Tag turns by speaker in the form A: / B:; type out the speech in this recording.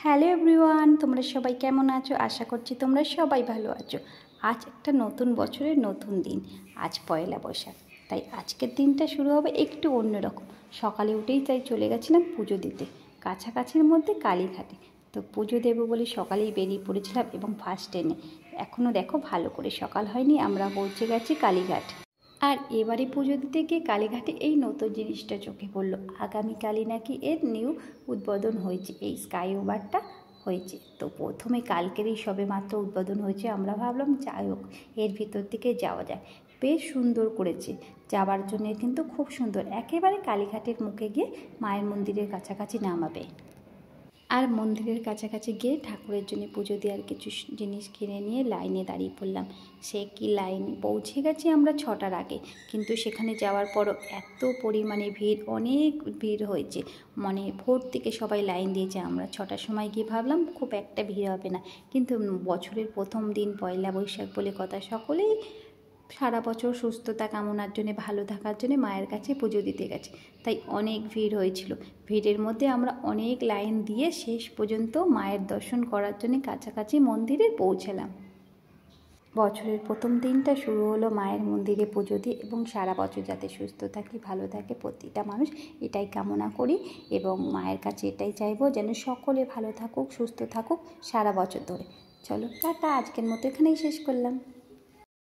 A: Hello everyone, তোমরা সবাই কেমন আছো? আশা করছি তোমরা সবাই ভালো আছো। আজ একটা নতুন বছরের নতুন দিন, আজ পয়লা বৈশাখ। তাই আজকের দিনটা শুরু হবে একটু অন্যরকম। সকালে উঠেই তাই চলে গেছিলাম পুজো দিতে, কাছাকাছির মধ্যে কালীঘাটে। তো পুজো দেবো বলে সকালেই বেরিয়ে পড়েছিলাম এবং ফার্স্ট ট্রেনে। এখনও দেখো ভালো করে সকাল হয়নি, আমরা পৌঁছে গেছি কালীঘাট। আর এবারে পুজো দিতে গিয়ে কালীঘাটে এই নতুন জিনিসটা চোখে পড়লো। আগামীকালই নাকি এর নিউ উদ্বোধন হয়েছে, এই স্কাই ওভারটা হয়েছে। তো প্রথমে কালকেরই সবে মাত্র উদ্বোধন হয়েছে, আমরা ভাবলাম যাই হোক এর ভিতর দিকে যাওয়া যায়। বেশ সুন্দর করেছে, যাওয়ার জন্য কিন্তু খুব সুন্দর। একেবারে কালীঘাটের মুখে গিয়ে মায়ের মন্দিরের কাছাকাছি নামাবে। আর মন্দিরের কাছাকাছি গিয়ে ঠাকুরের জন্য পুজো দেওয়ার কিছু জিনিস কিনে নিয়ে লাইনে দাঁড়িয়ে পড়লাম। সে কি লাইন! পৌঁছে গেছি আমরা 6টার আগে, কিন্তু সেখানে যাওয়ার পরও এত পরিমাণে ভিড়, অনেক ভিড় হয়েছে। মানে ভোর থেকে সবাই লাইন দিয়েছে। আমরা 6টার সময় গিয়ে ভাবলাম খুব একটা ভিড় হবে না, কিন্তু বছরের প্রথম দিন পয়লা বৈশাখ বলে কথা, সকলেই সারা বছর সুস্থতা কামনার জন্য, ভালো থাকার জন্য মায়ের কাছে পুজো দিতে গেছে। তাই অনেক ভিড় হয়েছিল। ভিড়ের মধ্যে আমরা অনেক লাইন দিয়ে শেষ পর্যন্ত মায়ের দর্শন করার জন্য কাছাকাছি মন্দিরে পৌঁছালাম। বছরের প্রথম দিনটা শুরু হলো মায়ের মন্দিরে পুজো দিয়ে, এবং সারা বছর যাতে সুস্থ থাকি, ভালো থাকে প্রতিটা মানুষ, এটাই কামনা করি। এবং মায়ের কাছে এটাই চাইবো যেন সকলে ভালো থাকুক, সুস্থ থাকুক সারা বছর ধরে। চলো টাটা, আজকের মতো এখানেই শেষ করলাম।